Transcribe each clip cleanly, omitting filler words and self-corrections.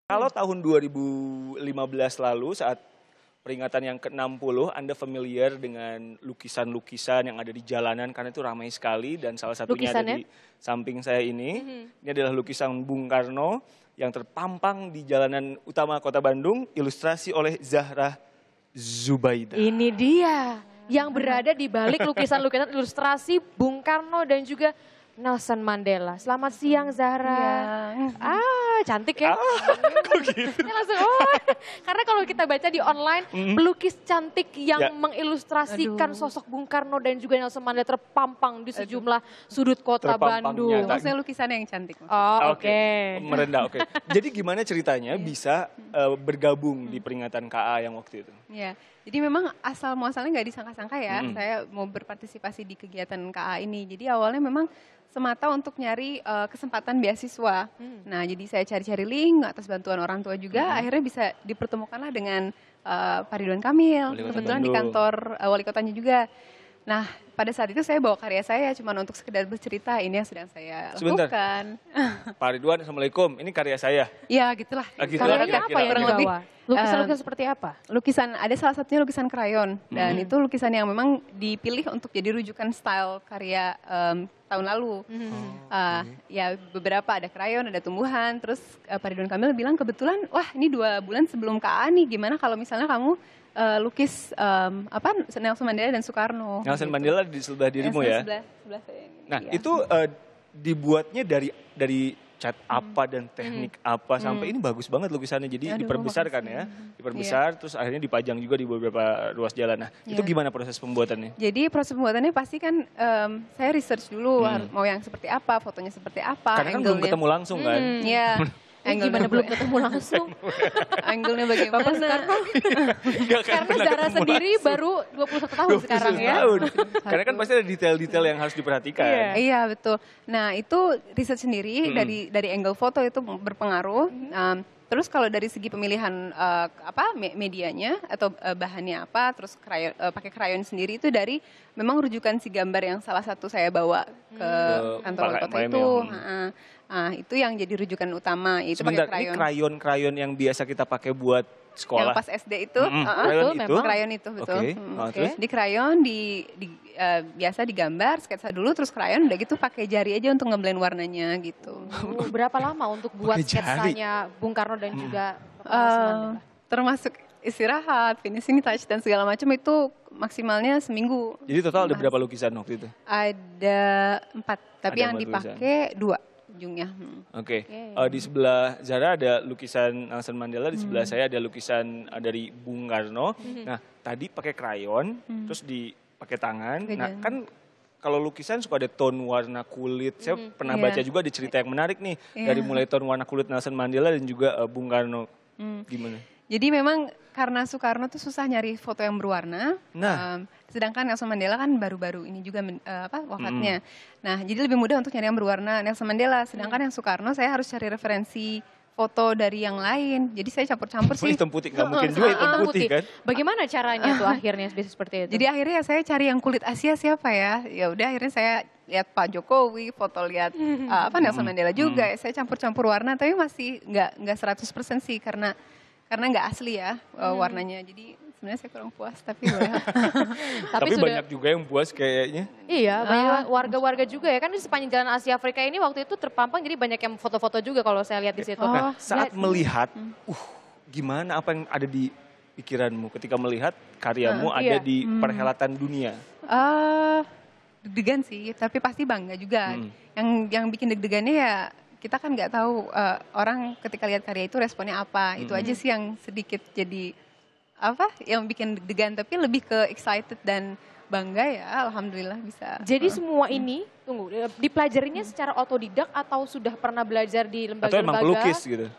Kalau tahun 2015 lalu saat peringatan yang ke-60, Anda familiar dengan lukisan-lukisan yang ada di jalanan karena itu ramai sekali dan salah satunya ada di samping saya ini. Ini adalah lukisan Bung Karno yang terpampang di jalanan utama Kota Bandung, ilustrasi oleh Zahra Zubaida. Ini dia yang berada di balik lukisan-lukisan ilustrasi Bung Karno dan juga Nelson Mandela. Selamat siang Zahra. Cantik ya. Ini langsung, karena kalau kita baca di online, pelukis cantik yang mengilustrasikan sosok Bung Karno dan juga Nelson Mandela terpampang di sejumlah sudut kota Bandung. Maksudnya lukisan yang cantik. Oh, oke. Merendah, oke. Jadi gimana ceritanya bisa bergabung di peringatan KA yang waktu itu? Iya. Jadi memang asal muasalnya nggak disangka-sangka ya, saya mau berpartisipasi di kegiatan KA ini. Jadi awalnya memang semata untuk nyari kesempatan beasiswa. Nah, jadi saya cari-cari link atas bantuan orang tua juga, akhirnya bisa dipertemukanlah dengan Pak Ridwan Kamil, kebetulan di kantor wali kotanya juga. Nah, pada saat itu saya bawa karya saya cuma untuk sekedar bercerita, ini yang sedang saya lakukan. Pak Ridwan, Assalamualaikum, ini karya saya. Ya, gitulah. Karyanya apa yang dibawa? Lukisan-lukisan seperti apa? Lukisan, ada salah satunya lukisan krayon. Dan itu lukisan yang memang dipilih untuk jadi rujukan style karya tahun lalu. Ya beberapa ada krayon, ada tumbuhan. Terus Pak Ridwan Kamil bilang kebetulan, wah ini 2 bulan sebelum KA nih, gimana kalau misalnya kamu lukis Nelson Mandela dan Soekarno. Nelson Mandela di sebelah dirimu ya? Sebelah saya ini. Nah itu dibuatnya dari cat apa dan teknik apa sampai ini bagus banget lukisannya, jadi diperbesar kan ya, diperbesar terus akhirnya dipajang juga di beberapa ruas jalan. Nah itu gimana proses pembuatannya? Jadi proses pembuatannya pasti kan saya research dulu mau yang seperti apa, fotonya seperti apa. Karena kan belum ketemu langsung kan? Iya. Gimana belum ketemu langsung? Angle-nya bagaimana? Karena Zahra sendiri baru 21 tahun sekarang ya. Karena kan pasti ada detail-detail yang harus diperhatikan. Iya betul. Nah itu riset sendiri dari angle foto itu berpengaruh. Terus kalau dari segi pemilihan medianya atau bahannya apa, terus pakai krayon sendiri itu dari memang rujukan si gambar yang salah satu saya bawa ke kantor wali kota itu. Itu yang jadi rujukan utama, itu pakai krayon. Ini krayon-krayon yang biasa kita pakai buat sekolah. Yang pas SD itu, krayon itu betul. Terus? Di krayon biasa digambar, sketsa dulu, terus krayon udah gitu pakai jari aja untuk ngeblend warnanya gitu. Berapa lama untuk buat sketsanya Bung Karno dan juga termasuk istirahat, finishing touch dan segala macam itu maksimalnya seminggu. Jadi total ada berapa lukisan waktu itu? Ada 4, tapi yang dipakai 2. Ujungnya. Di sebelah Zahra ada lukisan Nelson Mandela, di sebelah saya ada lukisan dari Bung Karno. Nah, tadi pakai krayon, terus dipakai tangan. Nah, kan kalau lukisan suka ada tone warna kulit. Saya pernah baca juga di cerita yang menarik nih, dari mulai tone warna kulit Nelson Mandela dan juga Bung Karno. Gimana? Jadi memang karena Soekarno tuh susah nyari foto yang berwarna. Sedangkan Nelson Mandela kan baru-baru ini juga wafatnya. Nah, jadi lebih mudah untuk nyari yang berwarna Nelson Mandela. Sedangkan yang Soekarno saya harus cari referensi foto dari yang lain. Jadi saya campur-campur sih. Hitam putih, nggak mungkin juga hitam putih kan? Bagaimana caranya tuh akhirnya bisa seperti itu? Jadi akhirnya saya cari yang kulit Asia siapa ya. Ya udah akhirnya saya lihat Pak Jokowi, foto lihat Nelson Mandela juga. Saya campur-campur warna, tapi masih nggak 100% sih karena nggak asli ya warnanya. Jadi sebenarnya saya kurang puas, tapi boleh. Tapi banyak juga yang puas kayaknya. Iya, banyak warga-warga juga ya. Kan di sepanjang Jalan Asia Afrika ini waktu itu terpampang, jadi banyak yang foto-foto juga kalau saya lihat di situ. Saat melihat, gimana apa yang ada di pikiranmu ketika melihat karyamu ada di perhelatan dunia? Deg-degan sih, tapi pasti bangga juga. Yang bikin deg-degannya ya kita kan nggak tahu orang ketika lihat karya itu responnya apa. Itu aja sih yang sedikit jadi yang bikin deg-degan, tapi lebih ke excited dan bangga ya, alhamdulillah bisa. Jadi semua ini, dipelajarinya secara otodidak atau sudah pernah belajar di lembaga-lembaga? Atau emang pelukis gitu?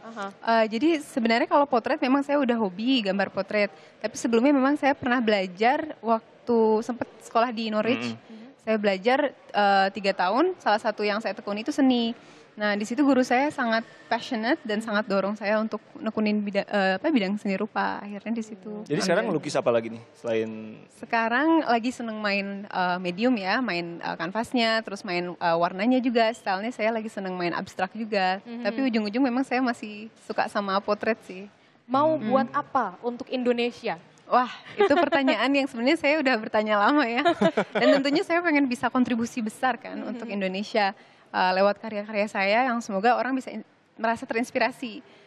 Jadi sebenarnya kalau potret memang saya udah hobi gambar potret, tapi sebelumnya memang saya pernah belajar waktu sempat sekolah di Norwich. Saya belajar 3 tahun, salah satu yang saya tekuni itu seni. Nah, di situ guru saya sangat passionate dan sangat dorong saya untuk nekunin bidang seni rupa. Akhirnya di situ. Jadi sekarang lukis apa lagi nih selain? Sekarang lagi seneng main medium ya, main kanvasnya, terus main warnanya juga. Stylenya saya lagi seneng main abstrak juga. Tapi ujung-ujung memang saya masih suka sama potret sih. Mau buat apa untuk Indonesia? Wah, itu pertanyaan yang sebenarnya saya udah bertanya lama ya. Dan tentunya saya pengen bisa kontribusi besar kan untuk Indonesia. Lewat karya-karya saya yang semoga orang bisa merasa terinspirasi.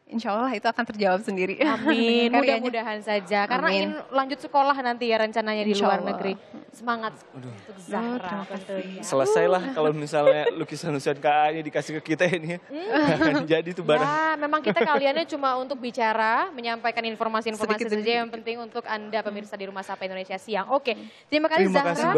Insya Allah itu akan terjawab sendiri. Amin, mudah-mudahan saja. Karena ingin lanjut sekolah nanti ya rencananya di luar negeri. Semangat untuk Zahra tentunya. Selesailah kalau misalnya lukisan-lukisan KA ini dikasih ke kita ini. Jadi itu barang. Ya, memang kita kaliannya cuma untuk bicara, menyampaikan informasi-informasi saja yang penting untuk Anda pemirsa di Rumah Sapa Indonesia Siang. Oke, terima kasih Zahra.